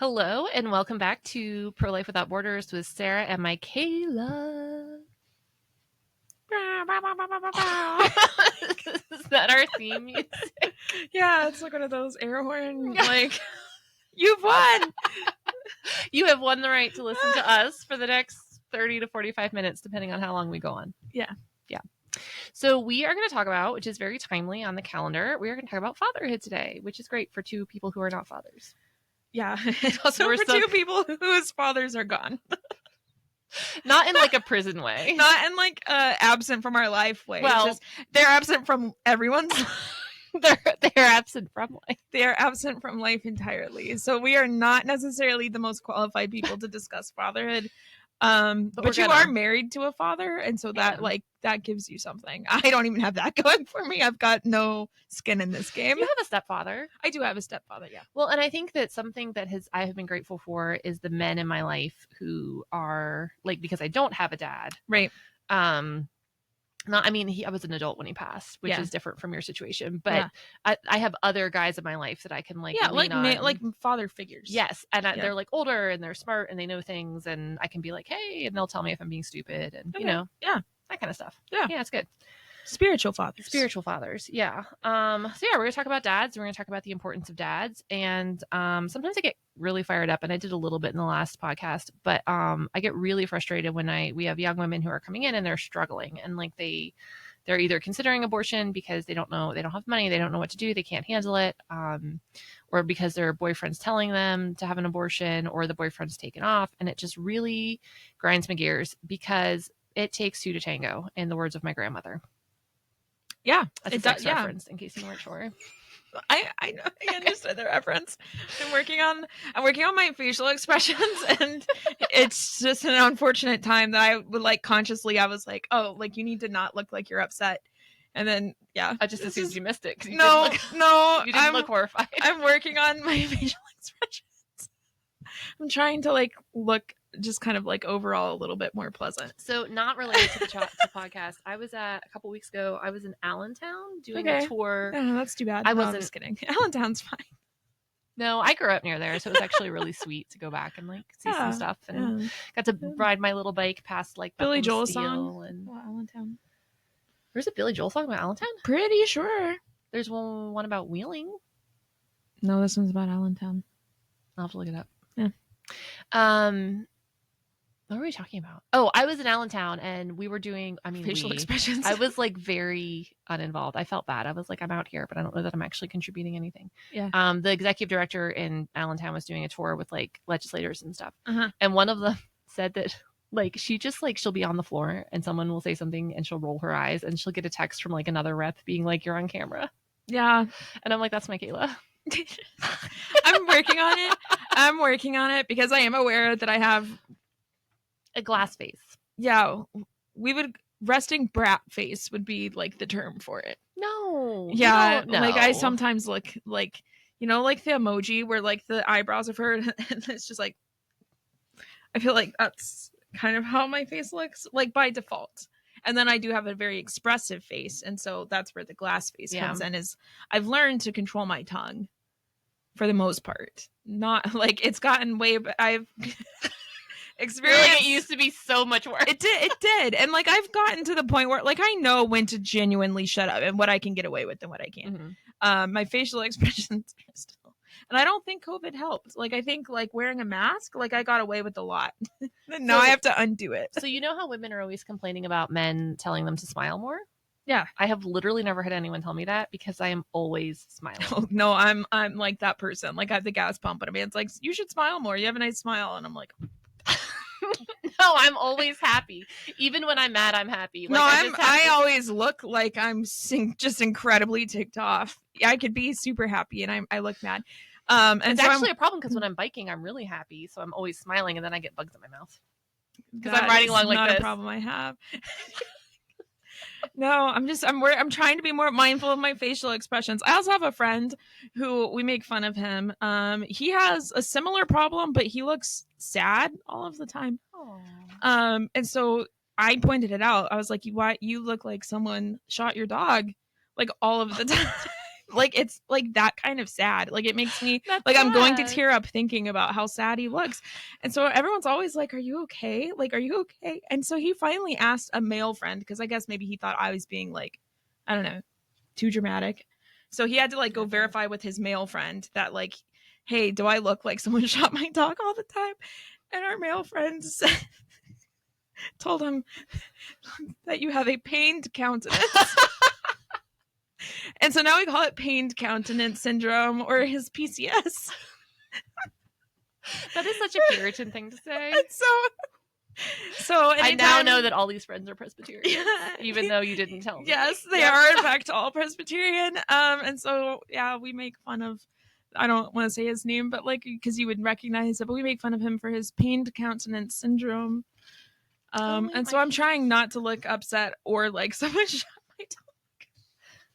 Hello and welcome back to Pro Life Without Borders with Sarah and Mikayla. Is that our theme music? Yeah, it's like one of those air horn, like, you've won! You have won the right to listen to us for the next 30 to 45 minutes, depending on how long we go on. Yeah. So we are going to talk about, which is very timely on the calendar, we are going to talk about fatherhood today, which is great for two people who are not fathers. Yeah, and also for two people whose fathers are gone. Not in like a prison way. Not in like absent from our life way. Well, it's just, they're absent from everyone's. they're absent from life. They are absent from life entirely. So we are not necessarily the most qualified people to discuss fatherhood. But you are married to a father, and so that that gives you something. I don't even have that going for me. I've got no skin in this game. You have a stepfather. I do have a stepfather, yeah. Well, and I think that something that I have been grateful for is the men in my life who are like, because I don't have a dad. Right. I was an adult when he passed, which is different from your situation. But I have other guys in my life that I can lean on. Like father figures. Yes, and they're like older and they're smart and they know things, and I can be like, hey, and they'll tell me if I'm being stupid, and that kind of stuff. Yeah, it's good. Spiritual fathers. Yeah. So we're gonna talk about dads. We're gonna talk about the importance of dads, and sometimes I get really fired up, and I did a little bit in the last podcast, but I get really frustrated when we have young women who are coming in and they're struggling, and like they're either considering abortion because they don't have money, they don't know what to do, they can't handle it, or because their boyfriend's telling them to have an abortion, or the boyfriend's taken off, and it just really grinds my gears because it takes two to tango, in the words of my grandmother. Yeah, that's a sex reference, in case you weren't sure. I know, I understood the reference. I'm working on my facial expressions, and it's just an unfortunate time that I would like consciously. I was like, oh, like you need to not look like you're upset, and then I just assumed you missed it. You didn't look horrified. I'm working on my facial expressions. I'm trying to like look just kind of like overall a little bit more pleasant. So not related to the podcast. I was a couple weeks ago. I was in Allentown doing a tour. No, that's too bad. I'm just kidding. Allentown's fine. No, I grew up near there, so it was actually really sweet to go back and like see some stuff, and got to ride my little bike past like Billy Joel Steel song and Allentown. There's a Billy Joel song about Allentown? Pretty sure. There's one about Wheeling. No, this one's about Allentown. I'll have to look it up. Yeah. What were we talking about? Oh, I was in Allentown and we were doing, facial expressions. I was like very uninvolved. I felt bad. I was like, I'm out here, but I don't know that I'm actually contributing anything. Yeah. The executive director in Allentown was doing a tour with like legislators and stuff. Uh-huh. And one of them said that like she'll be on the floor and someone will say something and she'll roll her eyes and she'll get a text from like another rep being like, you're on camera. Yeah. And I'm like, that's Mikayla. I'm working on it because I am aware that I have a glass face. Yeah, resting brat face would be like the term for it. No. Yeah, no. Like I sometimes look like, like the emoji where like the eyebrows are hurt, and it's just like, I feel like that's kind of how my face looks, like by default. And then I do have a very expressive face, and so that's where the glass face comes in. Is I've learned to control my tongue for the most part. Not like it's gotten way, but I've experience. Like it used to be so much worse. It did. And like I've gotten to the point where like I know when to genuinely shut up and what I can get away with and what I can't. Mm-hmm. My facial expressions are still, and I don't think COVID helped. Like I think like wearing a mask, like I got away with a lot. Now I have to undo it. So you know how women are always complaining about men telling them to smile more? Yeah. I have literally never had anyone tell me that because I am always smiling. Oh, no, I'm like that person. Like I have the gas pump, and it's like, you should smile more. You have a nice smile. And I'm like, no, I'm always happy. Even when I'm mad, I'm happy. Like, I always look like I'm just incredibly ticked off. I could be super happy and I look mad. And it's actually a problem because when I'm biking, I'm really happy. So I'm always smiling and then I get bugs in my mouth. Because I'm riding along like this. Not a problem I have. No, I'm trying to be more mindful of my facial expressions. I also have a friend who we make fun of him. He has a similar problem, but he looks sad all of the time. Aww. And so I pointed it out. I was like, "Why you look like someone shot your dog, like all of the time." Like, it's like that kind of sad. Like, it makes me That's like I'm going to sad. tear up thinking about how sad he looks. And so everyone's always like, "Are you okay? Like, are you okay?" And so he finally asked a male friend, because I guess maybe he thought I was being like, I don't know, too dramatic. So he had to like go Never. verify with his male friend that like, "Hey, do I look like someone shot my dog all the time?" And our male friend told him that you have a pained countenance. And so now we call it pained countenance syndrome, or his PCS. That is such a Puritan thing to say. And so I now know that all these friends are Presbyterian, even though you didn't tell me. Yes, they are in fact all Presbyterian. And so yeah, we make fun of, I don't want to say his name, but like, because you would recognize it, but we make fun of him for his pained countenance syndrome. And so I'm trying not to look upset or like someone shot my dog.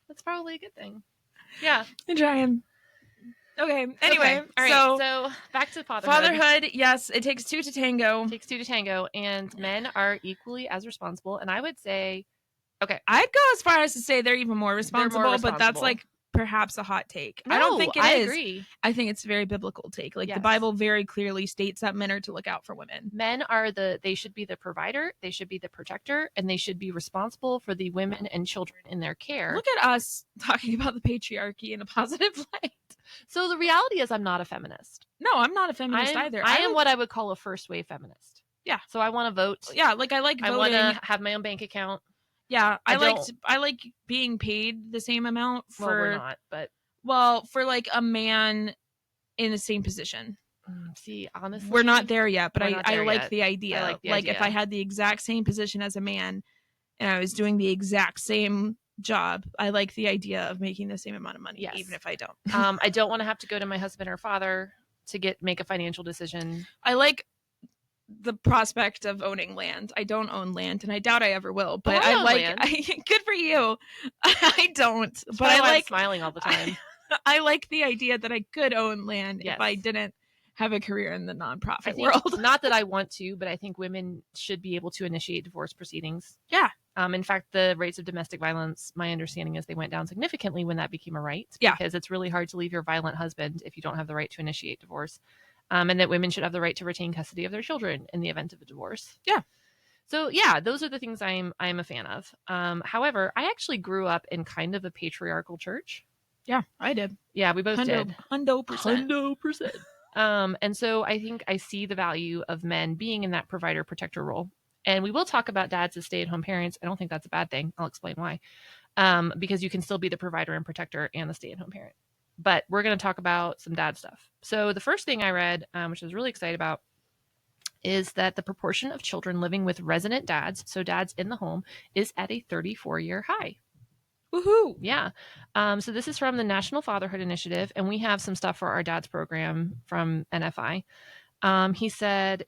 That's probably a good thing. Yeah. I'm trying. Okay. Anyway, All right. So back to fatherhood. Fatherhood, yes, it takes two to tango. It takes two to tango, and men are equally as responsible. And I would say, okay, I'd go as far as to say they're even more responsible, but that's like perhaps a hot take. No, I don't think it is. I agree. I think it's a very biblical take. Like, the Bible very clearly states that men are to look out for women. Men are they should be the provider, they should be the protector, and they should be responsible for the women and children in their care. Look at us talking about the patriarchy in a positive light. So the reality is I'm not a feminist. No, I'm not a feminist either. I am what I would call a first wave feminist. Yeah. So I want to vote. Yeah, like I like voting. I want to have my own bank account. Yeah, I like being paid the same amount for. Well, we're not, but for like a man in the same position. See, honestly, we're not there yet, but I like the idea. I like the idea. If I had the exact same position as a man and I was doing the exact same job, I like the idea of making the same amount of money, even if I don't. I don't want to have to go to my husband or father to make a financial decision. I like the prospect of owning land. I don't own land, and I doubt I ever will. But I like. Good for you. I don't. That's but I like I'm smiling all the time. I like the idea that I could own land if I didn't have a career in the nonprofit world. Not that I want to, but I think women should be able to initiate divorce proceedings. Yeah. In fact, the rates of domestic violence, my understanding is they went down significantly when that became a right. Yeah. Because it's really hard to leave your violent husband if you don't have the right to initiate divorce. And that women should have the right to retain custody of their children in the event of a divorce. Yeah. So yeah, those are the things I'm a fan of. However, I actually grew up in kind of a patriarchal church. Yeah, I did. Yeah, we both did. 100%. And so I think I see the value of men being in that provider protector role. And we will talk about dads as stay-at-home parents. I don't think that's a bad thing. I'll explain why. Because you can still be the provider and protector and the stay-at-home parent. But we're going to talk about some dad stuff. So the first thing I read, which I was really excited about, is that the proportion of children living with resident dads, so dads in the home, is at a 34-year high. Woohoo! Yeah. So this is from the National Fatherhood Initiative, and we have some stuff for our dad's program from NFI. He said,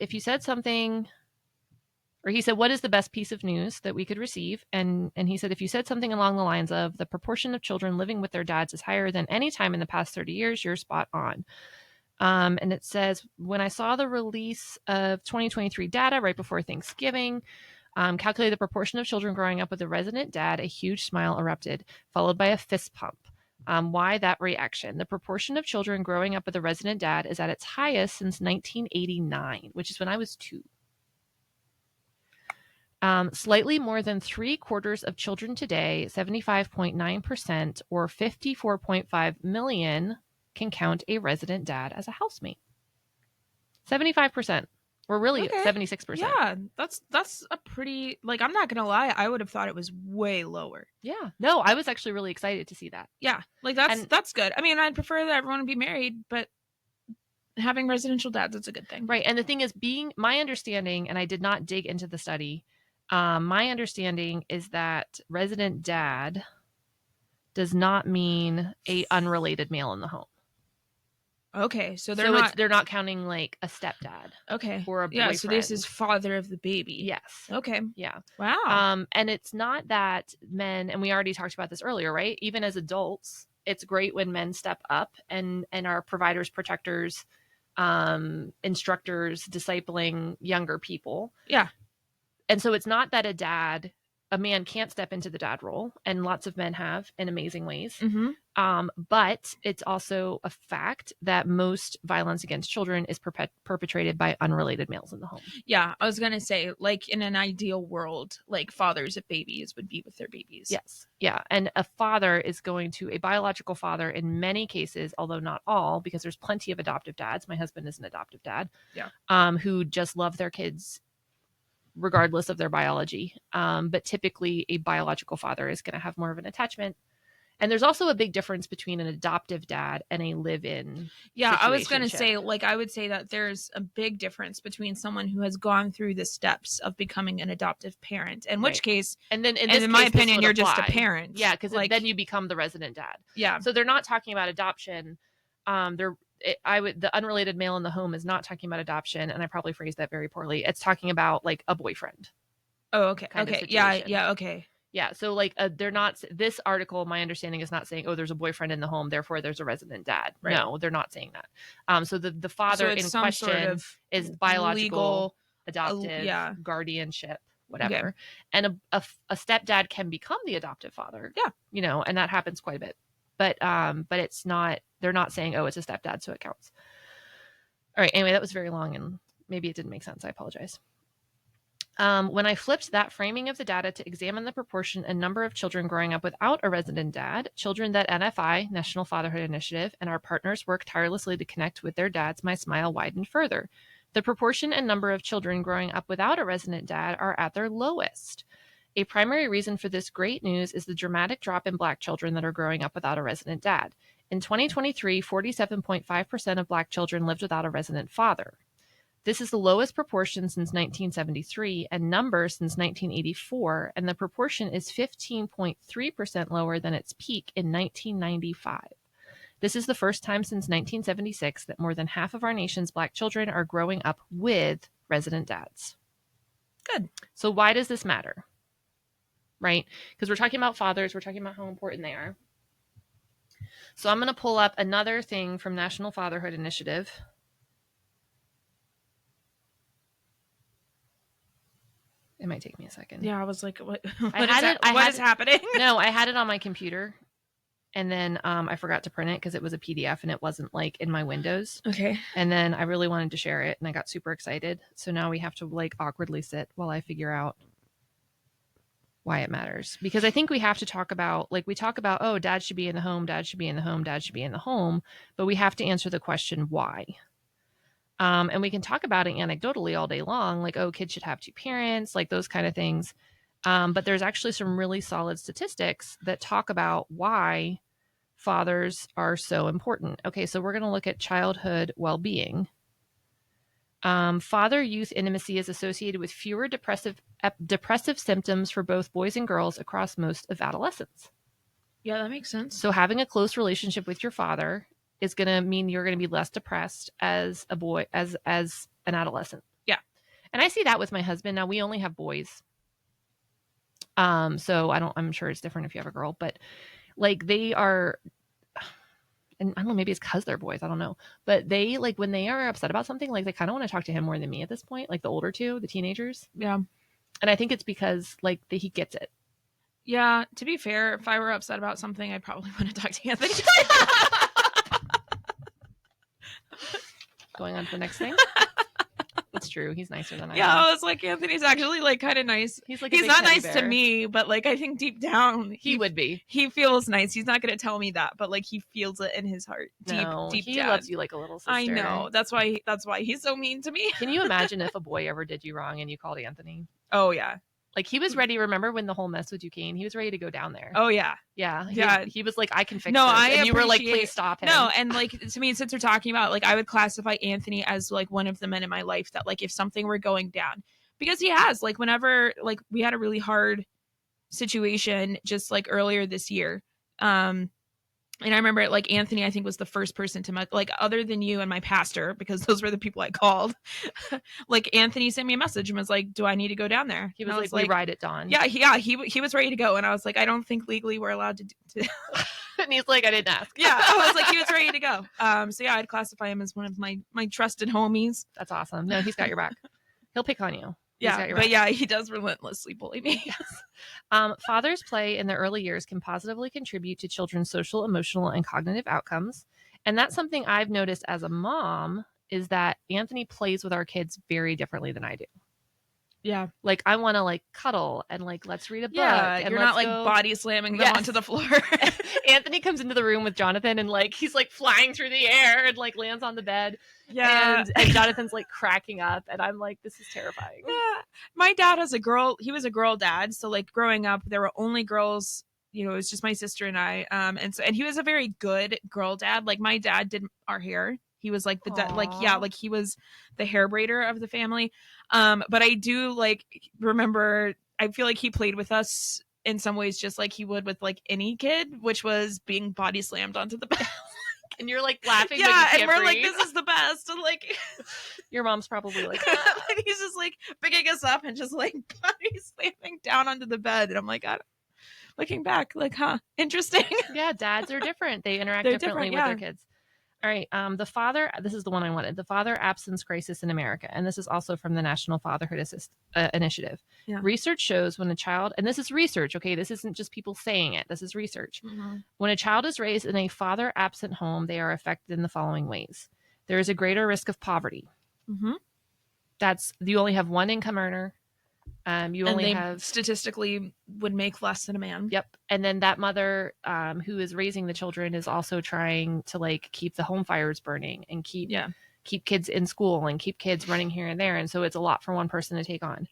what is the best piece of news that we could receive? And he said, if you said something along the lines of the proportion of children living with their dads is higher than any time in the past 30 years, you're spot on. And it says, when I saw the release of 2023 data right before Thanksgiving, calculated the proportion of children growing up with a resident dad, a huge smile erupted, followed by a fist pump. Why that reaction? The proportion of children growing up with a resident dad is at its highest since 1989, which is when I was 2. Slightly more than 3/4 of children today, 75.9%, or 54.5 million, can count a resident dad as a housemate. 75%. Or really 76%. Yeah, that's a pretty, like, I'm not gonna lie, I would have thought it was way lower. Yeah. No, I was actually really excited to see that. Yeah, like that's good. I mean, I'd prefer that everyone would be married, but having residential dads, it's a good thing. Right. And the thing is, my understanding, and I did not dig into the study, my understanding is that resident dad does not mean a unrelated male in the home. Okay, so they're not counting like a stepdad. Okay. Or a boyfriend. Yeah, so this is father of the baby. Yes. Okay. Yeah. Wow. And it's not that men, and we already talked about this earlier, right? Even as adults, it's great when men step up and are providers, protectors, instructors, discipling younger people. Yeah. And so it's not that a man can't step into the dad role, and lots of men have in amazing ways. Mm-hmm. But it's also a fact that most violence against children is perpetrated by unrelated males in the home. Yeah, I was gonna say, like, in an ideal world, like, fathers of babies would be with their babies. Yes. Yeah. And a father is going to, a biological father in many cases, although not all, because there's plenty of adoptive dads. My husband is an adoptive dad. Yeah. Who just love their kids regardless of their biology. But typically a biological father is going to have more of an attachment. And there's also a big difference between an adoptive dad and a live-in. Yeah, I was going to situationship. say, like, I would say that there's a big difference between someone who has gone through the steps of becoming an adoptive parent, in which Right. case, And then in and this in my case, this opinion, would you're just a apply. parent. Yeah, because like, then you become the resident dad. yeah, So they're not talking about adoption. The unrelated male in the home is not talking about adoption, and I probably phrased that very poorly. It's talking about like a boyfriend. oh, okay, kind of okay, yeah, situation. yeah, okay. Yeah, so like they're not. This article, my understanding is not saying, oh, there's a boyfriend in the home, therefore there's a resident dad. Right. No, they're not saying that. So the father So it's in some question sort of is biological, legal, adoptive, yeah. guardianship, whatever. Okay. And a stepdad can become the adoptive father. Yeah. You know, and that happens quite a bit. But it's not. They're not saying, oh, it's a stepdad, so it counts. All right. Anyway, that was very long, and maybe it didn't make sense. I apologize. When I flipped that framing of the data to examine the proportion and number of children growing up without a resident dad, children that NFI, National Fatherhood Initiative, and our partners work tirelessly to connect with their dads, my smile widened further. The proportion and number of children growing up without a resident dad are at their lowest. A primary reason for this great news is the dramatic drop in Black children that are growing up without a resident dad. In 2023, 47.5% of Black children lived without a resident father. This is the lowest proportion since 1973 and number since 1984, and the proportion is 15.3% lower than its peak in 1995. This is the first time since 1976 that more than half of our nation's Black children are growing up with resident dads. Good. So why does this matter? Right? Because we're talking about fathers, we're talking about how important they are. So I'm going to pull up another thing from National Fatherhood Initiative. It might take me a second. Yeah, I was like, what is happening? No, I had it on my computer, and then I forgot to print it because it was a PDF and it wasn't like in my Windows. Okay. And then I really wanted to share it, and I got super excited. So now we have to like awkwardly sit while I figure out why it matters. Because I think we have to talk about, like, we talk about, oh, dad should be in the home, dad should be in the home, dad should be in the home, but we have to answer the question why. And we can talk about it anecdotally all day long, like, oh, kids should have two parents, like those kind of things. But there's actually some really solid statistics that talk about why fathers are so important. Okay, so we're going to look at childhood well-being. Father-youth intimacy is associated with fewer depressive symptoms for both boys and girls across most of adolescence. Yeah, that makes sense. So having a close relationship with your father is going to mean you're going to be less depressed as a boy, as an adolescent. Yeah. And I see that with my husband. Now we only have boys. So I'm sure it's different if you have a girl, but like they are, and I don't know, maybe it's because they're boys. I don't know. But they, like, when they are upset about something, like, they kind of want to talk to him more than me at this point, like the older two, the teenagers. Yeah. And I think it's because, like, he gets it. Yeah. To be fair, if I were upset about something, I'd probably want to talk to Anthony. Going on to the next thing. It's true. He's nicer than I am. Yeah, I was like, Anthony's actually like kind of nice. He's like, he's not nice to me, but like I think deep down he would be. He feels nice. He's not going to tell me that, but like he feels it in his heart. Deep he down. loves you like a little sister. I know. That's why he's so mean to me. Can you imagine if a boy ever did you wrong and you called Anthony? Oh yeah. Like, he was ready. Remember when the whole mess with you came? He was ready to go down there. Oh yeah. Yeah. He was like, I can fix this. And you were like, please stop him. No, and like, to me, since we're talking about, like, I would classify Anthony as like one of the men in my life that, like, if something were going down, because he has, like, whenever, like, we had a really hard situation just like earlier this year. And I remember, like, Anthony, I think, was the first person to, like, other than you and my pastor, because those were the people I called, like, Anthony sent me a message and was like, do I need to go down there? He was like, we ride at dawn. Yeah, he was ready to go. And I was like, I don't think legally we're allowed to. And he's like, I didn't ask. Yeah, I was like, he was ready to go. So yeah, I'd classify him as one of my trusted homies. That's awesome. No, he's got your back. He'll pick on you. He's Yeah, got your but back. yeah, he does relentlessly bully me. Fathers' play in the early years can positively contribute to children's social, emotional, and cognitive outcomes. And that's something I've noticed as a mom is that Anthony plays with our kids very differently than I do. Yeah. Like I want to like cuddle and like let's read a book Yeah, and you're let's not like go. body slamming them Yes. onto the floor. Anthony comes into the room with Jonathan and like he's like flying through the air and like lands on the bed. Yeah. And Jonathan's like cracking up and I'm like, this is terrifying. Yeah. My dad has a girl, he was a girl dad, so like growing up there were only girls, you know, it was just my sister and I. And he was a very good girl dad. Like my dad did our hair. He was like like he was the hair braider of the family. But I do like remember I feel like he played with us in some ways just like he would with like any kid, which was being body slammed onto the bed. And you're like laughing, Yeah, but you can't and we're breathe. like, this is the best. And like your mom's probably like he's just like picking us up and just like body slamming down onto the bed. And I'm like, looking back, like, interesting. yeah, dads are different. They interact They're differently different, with their kids. All right. The father, this is the one I wanted. The father absence crisis in America. And this is also from the National Fatherhood Initiative. Yeah. Research shows when a child, and this is research, okay, this isn't just people saying it, this is research. When a child is raised in a father absent home, they are affected in the following ways. There is a greater risk of poverty. That's, you only have one income earner. You only have statistically would make less than a man. Yep. And then that mother who is raising the children is also trying to like keep the home fires burning and keep kids in school and keep kids running here and there. And so it's a lot for one person to take on.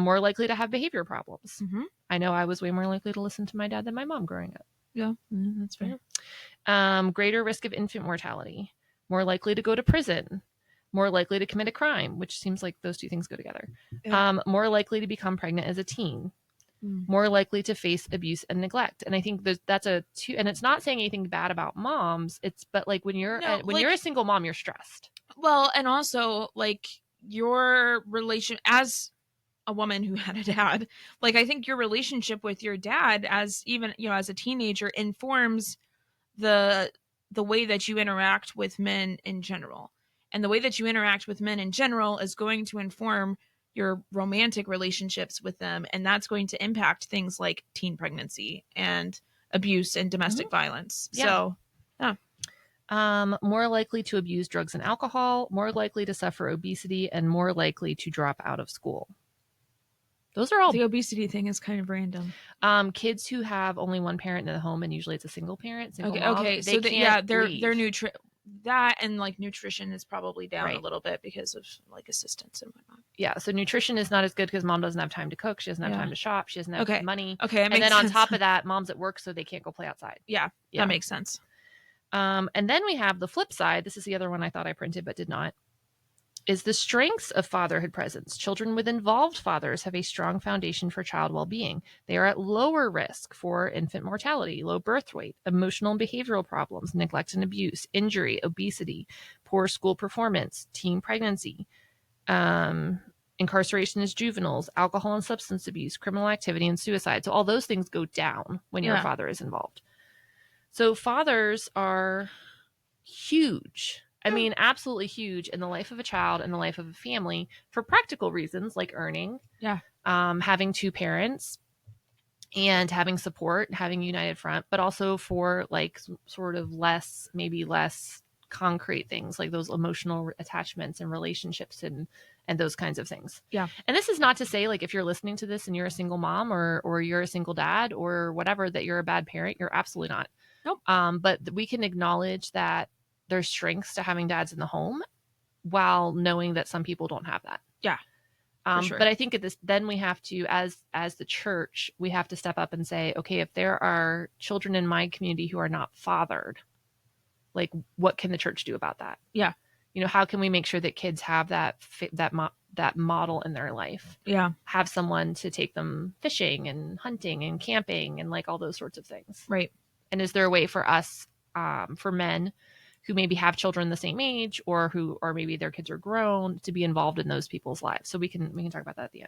More likely to have behavior problems. I know I was way more likely to listen to my dad than my mom growing up. Yeah, that's fair. Greater risk of infant mortality. More likely to go to prison. More likely to commit a crime, which seems like those two things go together. Yeah. More likely to become pregnant as a teen. More likely to face abuse and neglect. And I think that's and it's not saying anything bad about moms. But like when you're you're a single mom, you're stressed. Well, and also like your relation as a woman who had a dad, like I think your relationship with your dad as even, you know, as a teenager informs the way that you interact with men in general. And the way that you interact with men in general is going to inform your romantic relationships with them. And that's going to impact things like teen pregnancy and abuse and domestic violence. Yeah. So, yeah. More likely to abuse drugs and alcohol, more likely to suffer obesity, and more likely to drop out of school. Those are all. The obesity thing is kind of random. Kids who have only one parent in the home, and usually it's a single parent. Single mom, okay. So they're that and like nutrition is probably down a little bit because of like assistance and whatnot. Yeah, so nutrition is not as good because mom doesn't have time to cook. She doesn't have time to shop. She doesn't have money. Okay, and then on top of that, mom's at work, so they can't go play outside. Yeah, that makes sense. And then we have the flip side. This is the other one I thought I printed but did not. Is the strengths of fatherhood presence. Children with involved fathers have a strong foundation for child well-being. They are at lower risk for infant mortality, low birth weight, emotional and behavioral problems, neglect and abuse, injury, obesity, poor school performance, teen pregnancy, incarceration as juveniles, alcohol and substance abuse, criminal activity, and suicide. So all those things go down when your father is involved. So fathers are huge. I mean, absolutely huge in the life of a child and the life of a family for practical reasons like earning, having two parents and having support, having a united front, but also for like sort of less concrete things like those emotional attachments and relationships and those kinds of things. Yeah. And this is not to say like if you're listening to this and you're a single mom or you're a single dad or whatever, that you're a bad parent. You're absolutely not. Nope. But we can acknowledge that there's strengths to having dads in the home while knowing that some people don't have that. Yeah. Sure. But I think then we have to, as the church, we have to step up and say, okay, if there are children in my community who are not fathered, like what can the church do about that? Yeah. You know, how can we make sure that kids have that model in their life? Yeah. Have someone to take them fishing and hunting and camping and like all those sorts of things. Right. And is there a way for us, for men who maybe have children the same age or maybe their kids are grown to be involved in those people's lives? So we can talk about that at the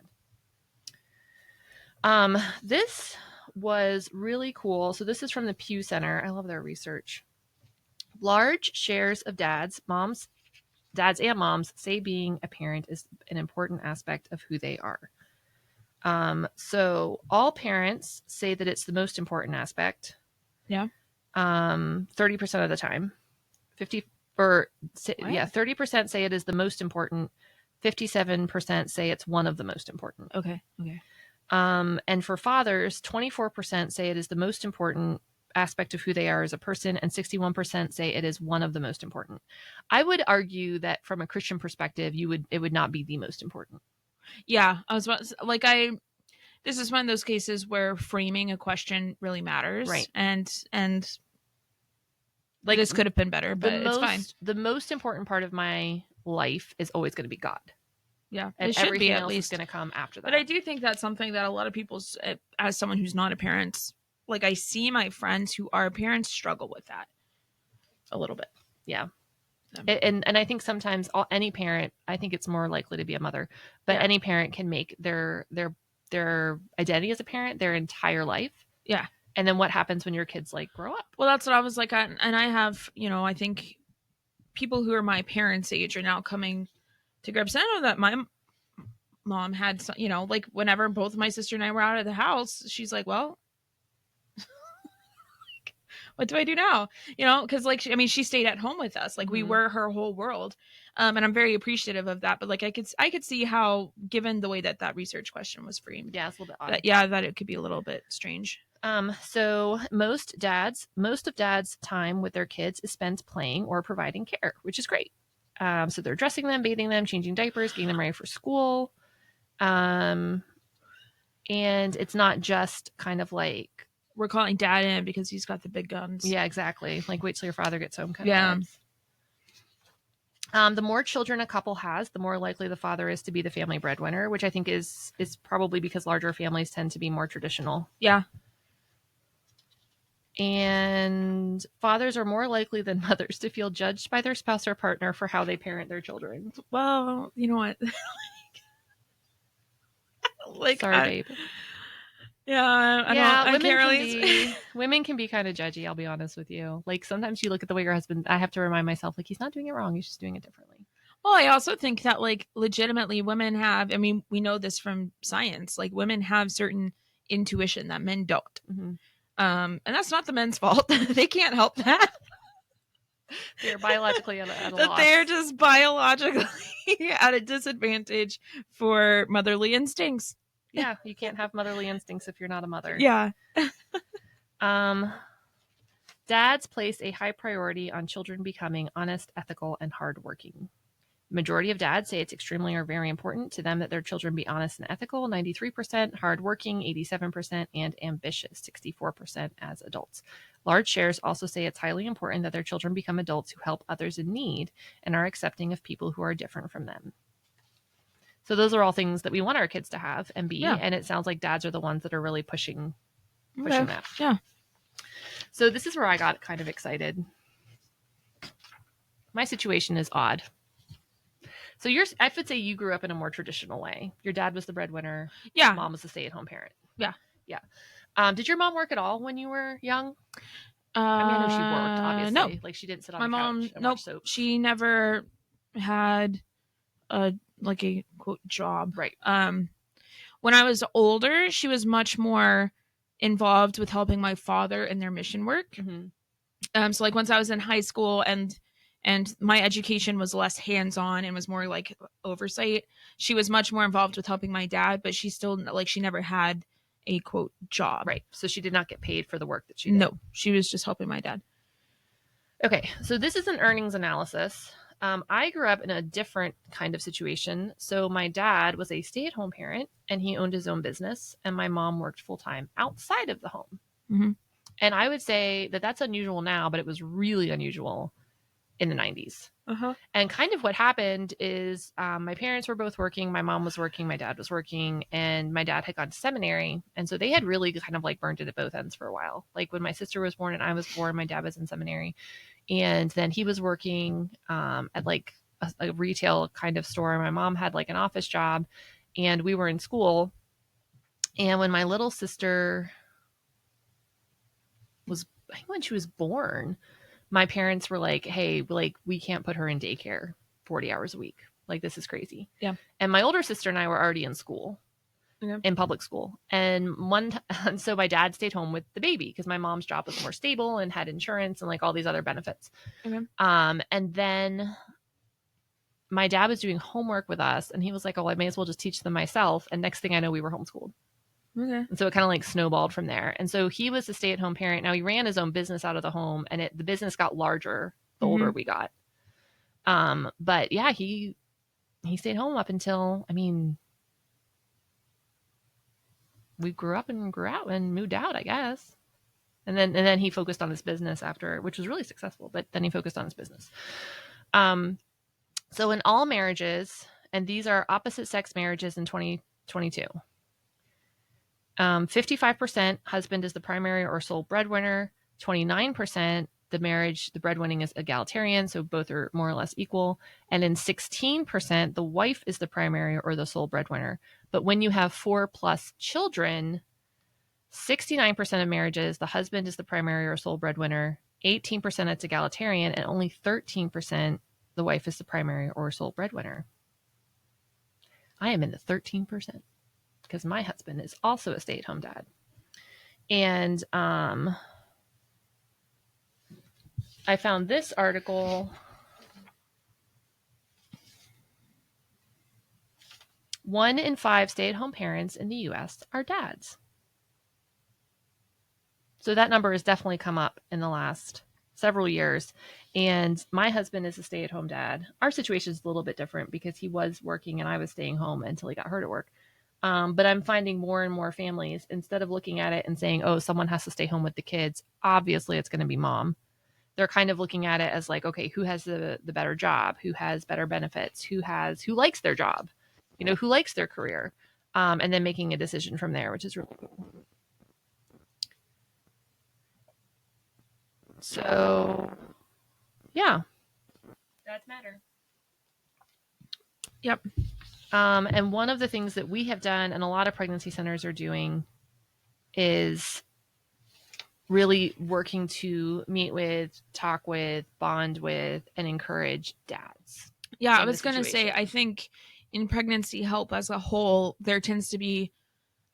end. This was really cool. So this is from the Pew Center. I love their research. Large shares of dads, moms, dads and moms say being a parent is an important aspect of who they are. So all parents say that it's the most important aspect. Yeah. 30% of the time. 50 or What? yeah, 30% say it is the most important. 57% say it's one of the most important. Okay. Okay. And for fathers, 24% say it is the most important aspect of who they are as a person, and 61% say it is one of the most important. I would argue that from a Christian perspective, it would not be the most important. Yeah, I was about to, like I. This is one of those cases where framing a question really matters, Right. And like this could have been better, but it's fine. The most important part of my life is always going to be God. Yeah, and it should everything be at else least is going to come after that. But I do think that's something that a lot of people, as someone who's not a parent, like I see my friends who are parents struggle with that a little bit. Yeah. And I think sometimes any parent, I think it's more likely to be a mother, but any parent can make their identity as a parent their entire life. Yeah. And then what happens when your kids like grow up? Well, that's what I was like, and I have, I think people who are my parents' age are now coming to grips. I know that my mom had, like whenever both my sister and I were out of the house, she's like, well, what do I do now? Because like, she stayed at home with us. Like we were her whole world. And I'm very appreciative of that. But like, I could see how, given the way that research question was framed, yeah, it's a little bit odd. That it could be a little bit strange. So most of dad's time with their kids is spent playing or providing care, which is great. So they're dressing them, bathing them, changing diapers, getting them ready for school. And it's not just kind of like, we're calling dad in because he's got the big guns. Yeah, exactly. Like wait till your father gets home kind of vibes. The more children a couple has, the more likely the father is to be the family breadwinner, which I think is probably because larger families tend to be more traditional. Yeah. And fathers are more likely than mothers to feel judged by their spouse or partner for how they parent their children. Well, you know what? Like, sorry, babe. Yeah, women can be kind of judgy, I'll be honest with you. Like sometimes you look at the way your husband, I have to remind myself, like, he's not doing it wrong, he's just doing it differently. Well, I also think that like legitimately women have, we know this from science, like women have certain intuition that men don't. Mm-hmm. And that's not the men's fault. They can't help that. They're biologically at a that loss. They're just biologically at a disadvantage for motherly instincts. Yeah, you can't have motherly instincts if you're not a mother. Yeah. Dads place a high priority on children becoming honest, ethical, and hardworking. Majority of dads say it's extremely or very important to them that their children be honest and ethical, 93%, hardworking, 87%, and ambitious, 64% as adults. Large shares also say it's highly important that their children become adults who help others in need and are accepting of people who are different from them. So those are all things that we want our kids to have and be. Yeah. And it sounds like dads are the ones that are really pushing that. Yeah. So this is where I got kind of excited. My situation is odd. So I would say you grew up in a more traditional way. Your dad was the breadwinner. Yeah. Mom was the stay-at-home parent. Yeah. Yeah. Did your mom work at all when you were young? I know she worked, obviously. No. Like she didn't sit on my the mom, couch and nope, watch soaps. She never had a quote job. Right. When I was older, she was much more involved with helping my father in their mission work. Mm-hmm. So like once I was in high school and my education was less hands-on and was more like oversight, she was much more involved with helping my dad, but she still she never had a quote job. Right. So she did not get paid for the work that she did. No, she was just helping my dad. Okay. So this is an earnings analysis. I grew up in a different kind of situation. So my dad was a stay-at-home parent and he owned his own business, and my mom worked full-time outside of the home. Mm-hmm. And I would say that that's unusual now, but it was really unusual in the 90s. Uh-huh. And kind of what happened is my parents were both working. My mom was working. My dad was working. And my dad had gone to seminary. And so they had really kind of like burned it at both ends for a while. Like when my sister was born and I was born, my dad was in seminary. And then he was working at like a retail kind of store. My mom had like an office job. And we were in school. And when my little sister when she was born, my parents were like, hey, like we can't put her in daycare 40 hours a week. Like, this is crazy. Yeah. And my older sister and I were already in school, in public school. And so my dad stayed home with the baby because my mom's job was more stable and had insurance and like all these other benefits. Okay. And then my dad was doing homework with us and he was like, oh, I may as well just teach them myself. And next thing I know, we were homeschooled. Okay. And so it kind of like snowballed from there. And so he was a stay-at-home parent. Now he ran his own business out of the home, and the business got larger the older we got. But yeah, he stayed home up until, I mean, we grew up and grew out and moved out, I guess. And then he focused on his business after, which was really successful, but then he focused on his business. So in all marriages, and these are opposite sex marriages in 2022, 55% husband is the primary or sole breadwinner, 29% the breadwinning is egalitarian, so both are more or less equal, and in 16% the wife is the primary or the sole breadwinner. But when you have 4+ children, 69% of marriages the husband is the primary or sole breadwinner, 18% it's egalitarian, and only 13% the wife is the primary or sole breadwinner. I am in the 13%. Because my husband is also a stay-at-home dad. And I found this article. 1 in 5 stay-at-home parents in the U.S. are dads. So that number has definitely come up in the last several years. And my husband is a stay-at-home dad. Our situation is a little bit different because he was working and I was staying home until he got hurt at work. But I'm finding more and more families, instead of looking at it and saying, oh, someone has to stay home with the kids, obviously it's going to be mom. They're kind of looking at it as like, okay, who has the better job? Who has better benefits? Who likes their job? Who likes their career? And then making a decision from there, which is really cool. So, yeah. Dads matter. Yep. And one of the things that we have done and a lot of pregnancy centers are doing is really working to meet with, talk with, bond with, and encourage dads. Yeah, I was going to say, I think in pregnancy help as a whole, there tends to be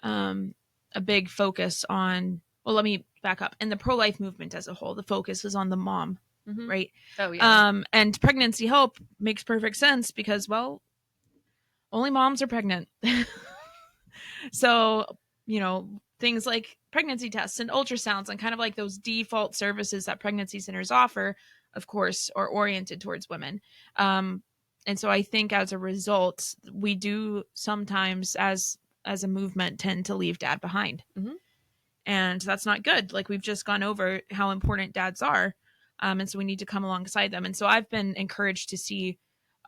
a big focus on, well, let me back up. In the pro-life movement as a whole, the focus is on the mom, right? Oh, yeah. And pregnancy help makes perfect sense because, well, only moms are pregnant. So, things like pregnancy tests and ultrasounds and kind of like those default services that pregnancy centers offer, of course, are oriented towards women. And so I think as a result, we do sometimes as a movement tend to leave dad behind. And that's not good. Like, we've just gone over how important dads are. And so we need to come alongside them. And so I've been encouraged to see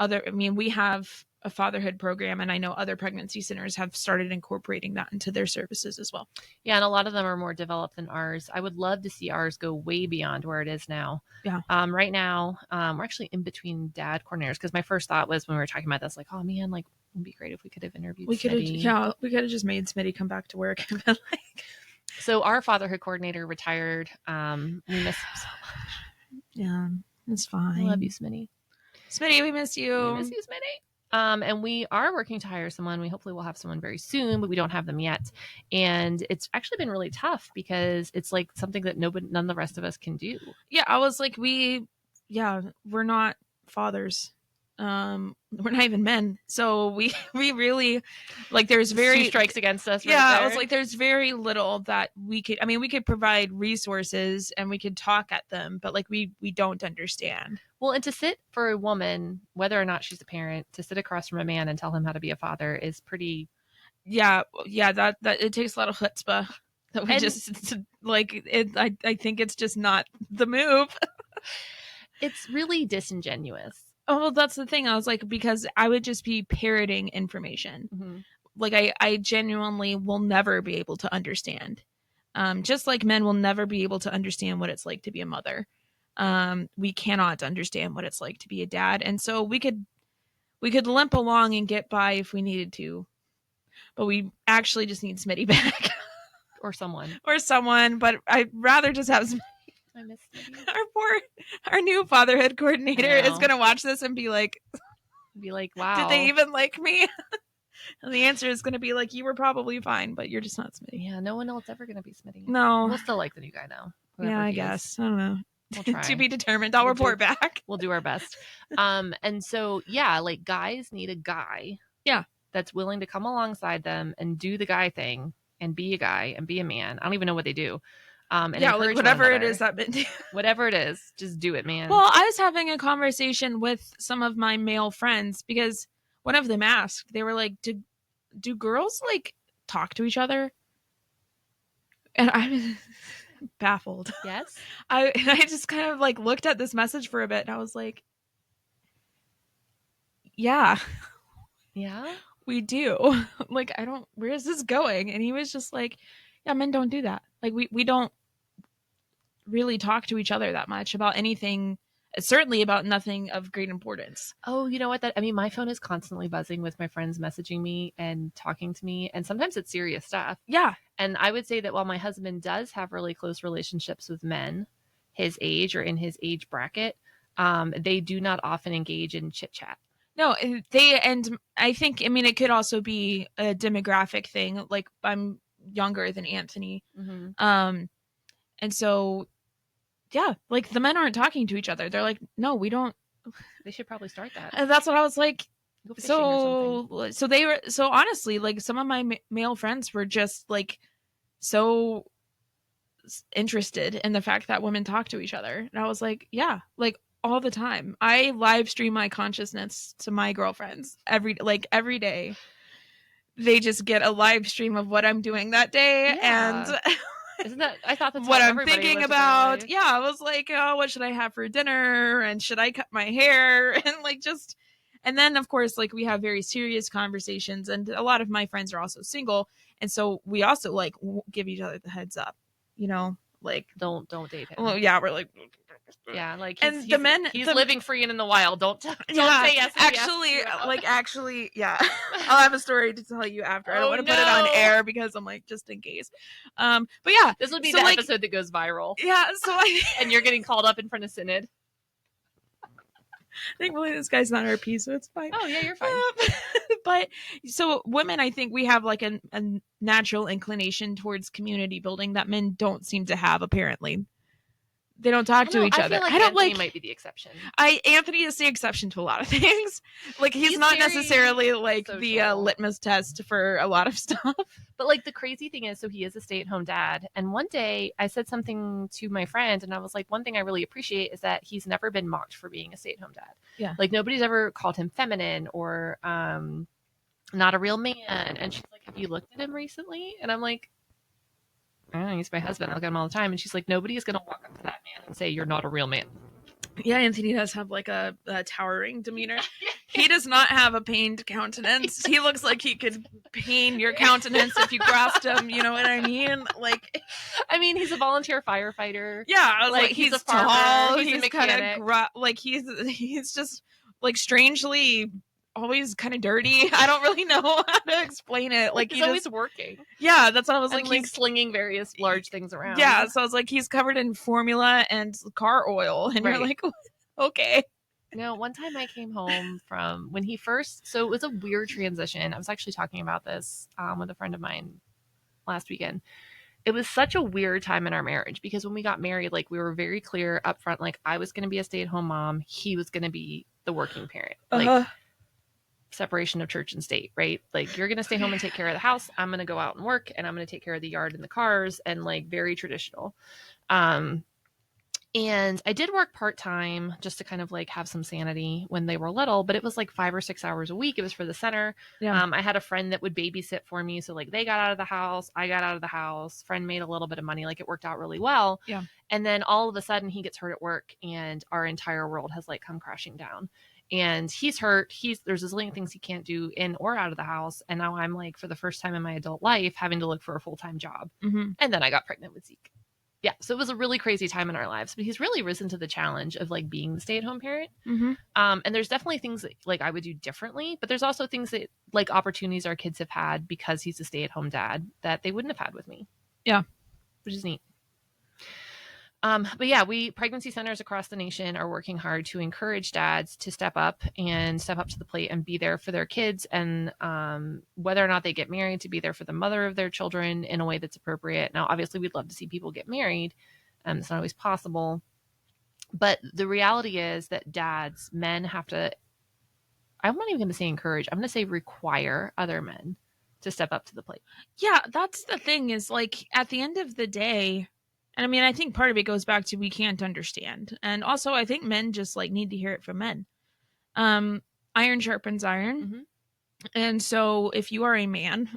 we have a fatherhood program, and I know other pregnancy centers have started incorporating that into their services as well. Yeah, and a lot of them are more developed than ours. I would love to see ours go way beyond where it is now. Yeah. Right now, we're actually in between dad coordinators, because my first thought was when we were talking about this, like, oh man, like, it would be great if we could have interviewed Smitty. We could have just made Smitty come back to work. And been like... So our fatherhood coordinator retired. We miss him so much. Yeah, it's fine. I love you, Smitty. Smitty, we miss you. We miss you, Smitty. And we are working to hire someone. We hopefully will have someone very soon, but we don't have them yet. And it's actually been really tough because it's like something that none of the rest of us can do. Yeah, I was like, we're not fathers. We're not even men. So we really, like, there's Two strikes against us. Yeah, I was like, there's very little that we could, we could provide resources and we could talk at them, but like, we don't understand. Well, and to sit for a woman, whether or not she's a parent, to sit across from a man and tell him how to be a father is pretty. Yeah. That it takes a lot of chutzpah. That we just like it. I think it's just not the move. It's really disingenuous. Oh, well, that's the thing. I was like, because I would just be parroting information. Like, I genuinely will never be able to understand. Just like men will never be able to understand what it's like to be a mother. We cannot understand what it's like to be a dad. And so we could limp along and get by if we needed to, but we actually just need Smitty back. Or someone, but I'd rather just have Smitty. I miss Smitty. Our new fatherhood coordinator is going to watch this and be like, Be like, wow. Did they even like me? And the answer is going to be like, you were probably fine, but you're just not Smitty. Yeah, no one else ever going to be Smitty. No. We'll still like the new guy though. Yeah, I guess. I don't know. We'll try. To be determined. I'll report back. We'll do our best. And so, yeah, like guys need a guy. Yeah. That's willing to come alongside them and do the guy thing and be a guy and be a man. I don't even know what they do. And yeah, like whatever it is that men do. Whatever it is, just do it, man. Well, I was having a conversation with some of my male friends because one of them asked, they were like, do girls like talk to each other? And I was baffled. Yes. I just kind of like looked at this message for a bit and I was like, yeah, we do. Like, where is this going? And he was just like, yeah, men don't do that. Like we don't really talk to each other that much about anything, certainly about nothing of great importance. Oh, you know what? My phone is constantly buzzing with my friends messaging me and talking to me, and sometimes it's serious stuff. Yeah. And I would say that while my husband does have really close relationships with men his age or in his age bracket, they do not often engage in chit chat. No, and I think, I mean, it could also be a demographic thing. Like, I'm younger than Anthony. Mm-hmm. And so, yeah, like the men aren't talking to each other. They're like, no, we don't. They should probably start that. And that's what I was like. So honestly, like some of my male friends were just like so interested in the fact that women talk to each other. And I was like, yeah, like all the time. I live stream my consciousness to my girlfriends every day. They just get a live stream of what I'm doing that day. Yeah. And isn't that, I thought that's what I'm thinking about. Yeah, I was like, oh, what should I have for dinner? And should I cut my hair? And like just, and then of course, like we have very serious conversations. And a lot of my friends are also single. And so we also like give each other the heads up, you know, like don't date him. Well, yeah, we're like, yeah, like he's living free and in the wild. Don't say yes. Actually, yeah. I'll have a story to tell you after. I don't want to put it on air because I'm like, just in case. But yeah, this would be the episode that goes viral. Yeah, and you're getting called up in front of Synod. Thankfully, this guy's not RP, so it's fine. Oh yeah, you're fine. But so women, I think we have like a natural inclination towards community building that men don't seem to have. Apparently, they don't talk to each other. I don't Anthony might be the exception. Anthony is the exception to a lot of things. Like he's not necessarily like social. The litmus test for a lot of stuff. But like the crazy thing is, so he is a stay-at-home dad. And one day I said something to my friend and I was like, one thing I really appreciate is that he's never been mocked for being a stay-at-home dad. Yeah. Like nobody's ever called him feminine or not a real man. And she's like, have you looked at him recently? And I'm like, I don't know, he's my husband. I look at him all the time. And she's like, nobody is going to walk up to that man and say, you're not a real man. Yeah, Anthony does have like a towering demeanor. He does not have a pained countenance. He looks like he could pain your countenance if you grasped him. You know what I mean? Like, I mean, he's a volunteer firefighter. Yeah, I was like he's a farmer, tall. He's kind of like he's just like strangely always kind of dirty. I don't really know how to explain it. Like he's always working. Yeah, that's what I was like. He's slinging various large things around. Yeah, so I was like, he's covered in formula and car oil, and you're like, okay. No, one time I came home from when he first. So it was a weird transition. I was actually talking about this with a friend of mine last weekend. It was such a weird time in our marriage because when we got married, like we were very clear up front, like I was going to be a stay-at-home mom, he was going to be the working parent. Like. Separation of church and state, right? Like you're going to stay home and take care of the house. I'm going to go out and work and I'm going to take care of the yard and the cars and like very traditional. And I did work part-time just to kind of like have some sanity when they were little, but it was like 5 or 6 hours a week. It was for the center. Yeah. I had a friend that would babysit for me. So like they got out of the house, I got out of the house, friend made a little bit of money. Like it worked out really well. Yeah. And then all of a sudden he gets hurt at work and our entire world has like come crashing down. And he's hurt. There's a zillion things he can't do in or out of the house. And now I'm like, for the first time in my adult life, having to look for a full-time job. Mm-hmm. And then I got pregnant with Zeke. Yeah. So it was a really crazy time in our lives, but he's really risen to the challenge of like being the stay-at-home parent. Mm-hmm. And there's definitely things that like I would do differently, but there's also things that like opportunities our kids have had because he's a stay-at-home dad that they wouldn't have had with me. Yeah. Which is neat. But yeah, pregnancy centers across the nation are working hard to encourage dads to step up to the plate and be there for their kids. And whether or not they get married, to be there for the mother of their children in a way that's appropriate. Now, obviously, we'd love to see people get married. It's not always possible. But the reality is that men have to, I'm not even going to say encourage, I'm going to say require other men to step up to the plate. Yeah, that's the thing is like at the end of the day, and I mean, I think part of it goes back to we can't understand. And also I think men just like need to hear it from men. Iron sharpens iron. Mm-hmm. And so if you are a man,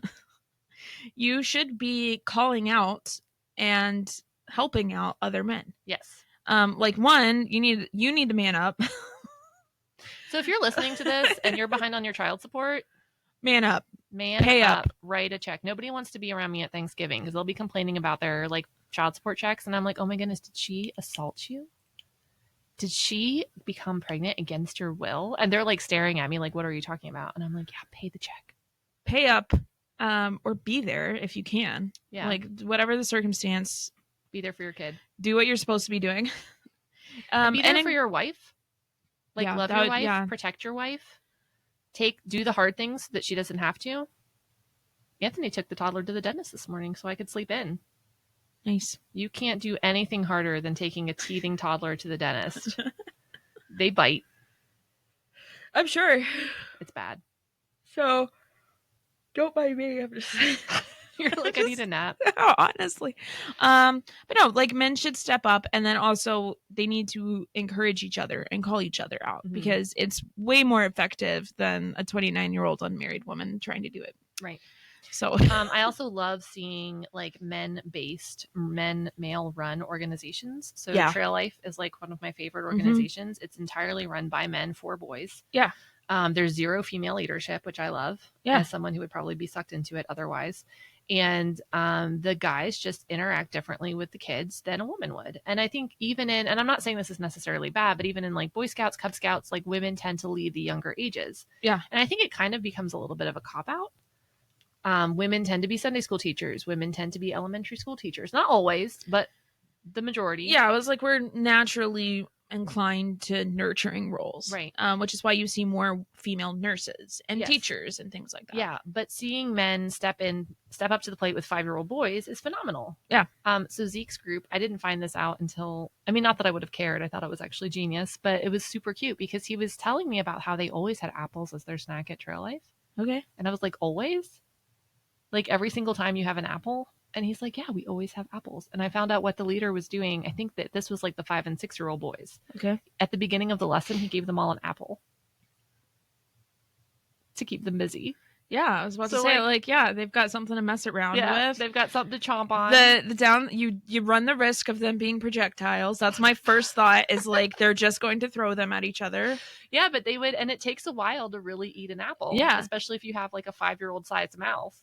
you should be calling out and helping out other men. Yes. Like one, you need to man up. So if you're listening to this and you're behind on your child support, man up. Pay up, write a check. Nobody wants to be around me at Thanksgiving because they'll be complaining about their like child support checks. And I'm like, oh my goodness, did she assault you? Did she become pregnant against your will? And they're like staring at me like, what are you talking about? And I'm like, yeah, pay the check. Pay up, or be there if you can. Yeah. Like whatever the circumstance. Be there for your kid. Do what you're supposed to be doing. Be there for your wife. Like love your wife, yeah. Protect your wife. Do the hard things that she doesn't have to. Anthony took the toddler to the dentist this morning so I could sleep in. Nice. You can't do anything harder than taking a teething toddler to the dentist. They bite. I'm sure. It's bad. So, don't mind me. I'm just You're like, I need a nap. Honestly. But no, like men should step up, and then also they need to encourage each other and call each other out, Mm-hmm. because it's way more effective than a 29-year-old unmarried woman trying to do it. Right. So I also love seeing like male run organizations. So Yeah. Trail Life is like one of my favorite organizations. It's entirely run by men for boys. Yeah. There's zero female leadership, which I love. Yeah. As someone who would probably be sucked into it otherwise. And the guys just interact differently with the kids than a woman would. And I think and I'm not saying this is necessarily bad, but even in like Boy Scouts, Cub Scouts, like women tend to lead the younger ages. Yeah. And I think it kind of becomes a little bit of a cop-out. Women tend to be Sunday school teachers. Women tend to be elementary school teachers. Not always, but the majority. Yeah, it was like we're naturally inclined to nurturing roles, right? Which is why you see more female nurses and Yes. teachers and things like that. Yeah, but seeing men step up to the plate with 5-year-old boys is phenomenal. Yeah. So Zeke's group, I didn't find this out until, I mean, not that I would have cared. I thought it was actually genius, but it was super cute because he was telling me about how they always had apples as their snack at Trail Life. Okay. And I was like, always? Like every single time you have an apple? And he's like, yeah, we always have apples. And I found out what the leader was doing. I think that this was like the 5 and 6-year-old boys. Okay. At the beginning of the lesson, he gave them all an apple to keep them busy. Yeah, I was about to say, like, yeah, they've got something to mess around with. They've got something to chomp on. You run the risk of them being projectiles. That's my first thought is like they're just going to throw them at each other. Yeah, but they would, and it takes a while to really eat an apple. Yeah. Especially if you have like a 5-year-old sized mouth.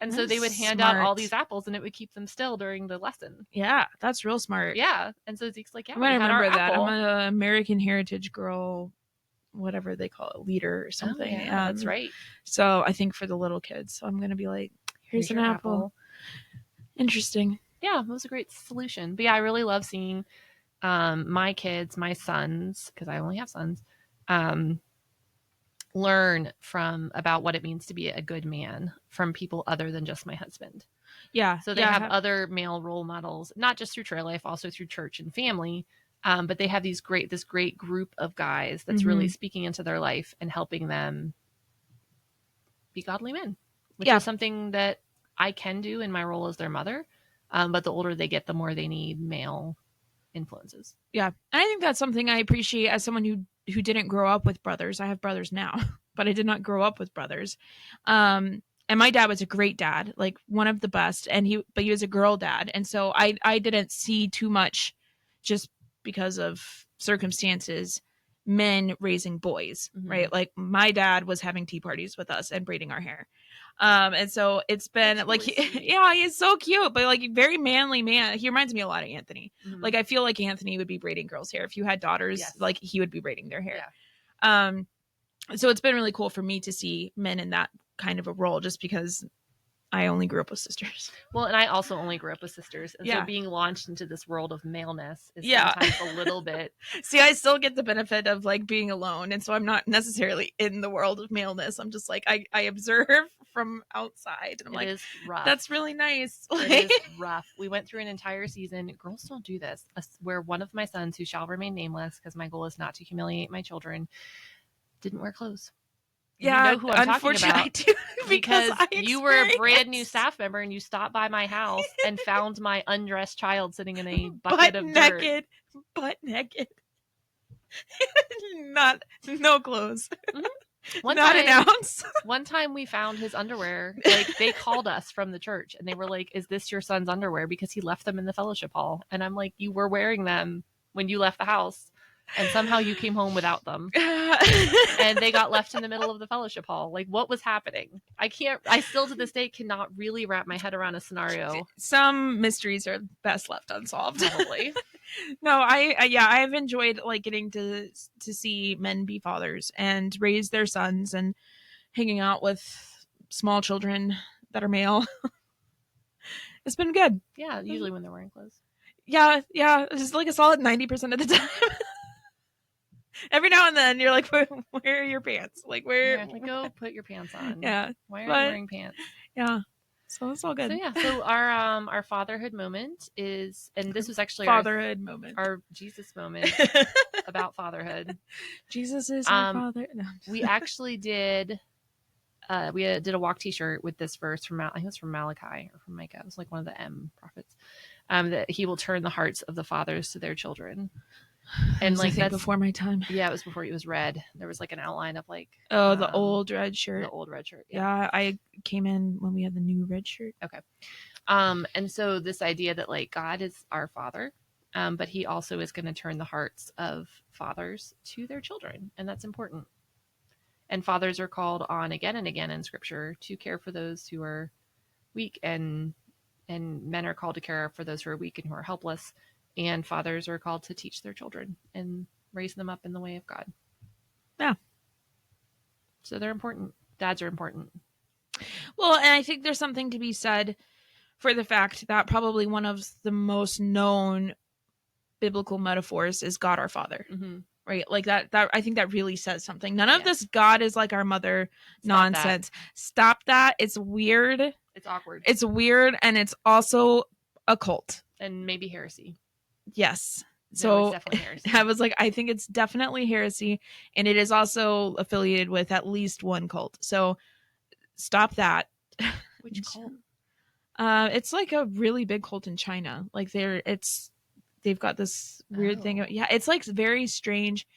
And so That's they would hand smart. out all these apples and it would keep them still during the lesson. Yeah, that's real smart. Yeah. And so Zeke's like, yeah, I'm going to remember that. apple. I'm an American Heritage Girl, whatever they call it, leader or something. Oh, yeah, that's right. So I think for the little kids. So I'm going to be like, here's an apple. Interesting. Yeah, it was a great solution. But yeah, I really love seeing my kids, my sons, because I only have sons, learn about what it means to be a good man from people other than just my husband. Yeah. So they have other male role models, not just through Trail Life, also through church and family. But they have this great group of guys that's really speaking into their life and helping them be godly men, which is something that I can do in my role as their mother. But the older they get, the more they need male influences. Yeah. And I think that's something I appreciate as someone who didn't grow up with brothers. I have brothers now, but I did not grow up with brothers. And my dad was a great dad, like one of the best. But he was a girl dad. And so I didn't see too much just because of circumstances, men raising boys, right? Like my dad was having tea parties with us and braiding our hair. And so it's been that's like, really he's so cute, but like very manly man. He reminds me a lot of Anthony. Like I feel like Anthony would be braiding girls' hair. If you had daughters, like he would be braiding their hair. Yeah. So it's been really cool for me to see men in that kind of a role, just because I only grew up with sisters. Well, and I also only grew up with sisters. And Yeah. so being launched into this world of maleness is Yeah. sometimes a little bit. See, I still get the benefit of like being alone. And so I'm not necessarily in the world of maleness. I'm just like, I observe from outside. And I'm It like, is rough. that's really nice. It is rough. We went through an entire season. Girls don't do this. Where one of my sons, who shall remain nameless, because my goal is not to humiliate my children, didn't wear clothes. Yeah, you know who I'm talking about. I do, because you were a brand new staff member and you stopped by my house and found my undressed child sitting in a bucket of dirt. Butt naked. No clothes. Mm-hmm. Not an ounce. One time we found his underwear. Like, they called us from the church and they were like, "Is this your son's underwear?" Because he left them in the fellowship hall. And I'm like, "You were wearing them when you left the house. And somehow you came home without them." And they got left in the middle of the fellowship hall. Like, what was happening? I still to this day cannot really wrap my head around a scenario. Some mysteries are best left unsolved. Probably. No, I've enjoyed like getting to see men be fathers and raise their sons and hanging out with small children that are male. It's been good. Yeah, usually when they're wearing clothes. Yeah, just like a solid 90% of the time. Every now and then you're like, where are your pants? Like, where? Yeah, like, go put your pants on. Yeah. Why are you wearing pants? Yeah. So it's all good. So yeah, so our fatherhood moment is, and this was actually fatherhood moment, our Jesus moment about fatherhood. Jesus is our father. No. We actually did. We did a walk T-shirt with this verse from I think it was from Malachi or from Micah. It was like one of the M prophets. That he will turn the hearts of the fathers to their children. And like that's before my time. Yeah, it was before it was red. There was like an outline of like the old red shirt. The old red shirt. Yeah, I came in when we had the new red shirt. Okay. And so this idea that like God is our father, but he also is going to turn the hearts of fathers to their children, and that's important. And fathers are called on again and again in Scripture to care for those who are weak, and men are called to care for those who are weak and who are helpless. And fathers are called to teach their children and raise them up in the way of God. Yeah. So they're important. Dads are important. Well, and I think there's something to be said for the fact that probably one of the most known biblical metaphors is God our Father. Mm-hmm. Right? Like that I think that really says something. None of this God is like our mother nonsense. Stop that. It's weird. It's awkward. It's weird, and it's also a cult. And maybe heresy. Yes. So heresy. I was like, I think it's definitely heresy, and it is also affiliated with at least one cult. So stop that. Which cult? It's like a really big cult in China. Like they've got this weird thing. Yeah, it's like very strange.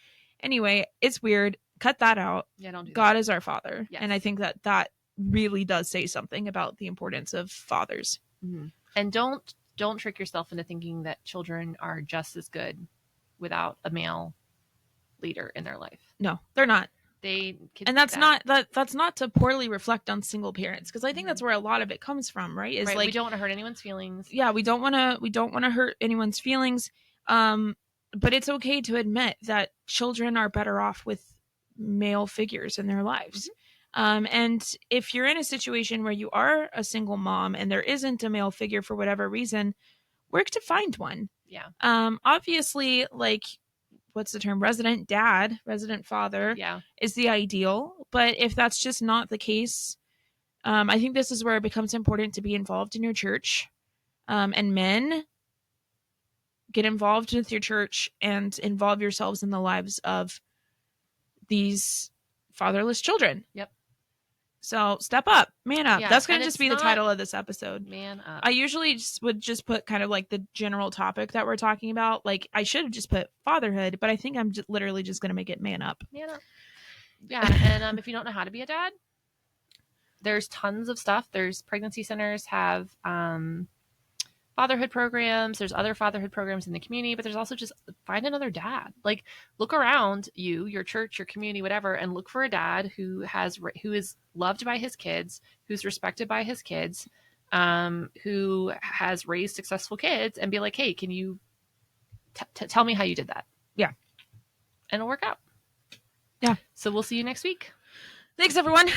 Anyway, it's weird. Cut that out. Yeah, don't do God that. is our father. Yes. And I think that really does say something about the importance of fathers. Mm-hmm. And don't trick yourself into thinking that children are just as good without a male leader in their life. No, they're not. And that's not to poorly reflect on single parents, because I think that's where a lot of it comes from, right? Is right. Like, we don't want to hurt anyone's feelings. Yeah, we don't want to hurt anyone's feelings. But it's okay to admit that children are better off with male figures in their lives. Mm-hmm. And if you're in a situation where you are a single mom and there isn't a male figure for whatever reason, work to find one. Yeah. Obviously, like, what's the term? Resident father is the ideal. But if that's just not the case, I think this is where it becomes important to be involved in your church. And men, get involved with your church and involve yourselves in the lives of these fatherless children. Yep. So step up, man up. Yeah, that's going to just be the title of this episode. Man up. I usually would just put kind of like the general topic that we're talking about. Like, I should have just put fatherhood, but I think I'm literally just going to make it man up. Man up. Yeah. And if you don't know how to be a dad, there's tons of stuff. There's pregnancy centers have fatherhood programs. There's other fatherhood programs in the community, but there's also just find another dad. Like, look around your church, your community, whatever, and look for a dad who is loved by his kids, who's respected by his kids, who has raised successful kids, and be like, hey, can you tell me how you did that? Yeah. And it'll work out. Yeah. So we'll see you next week. Thanks, everyone.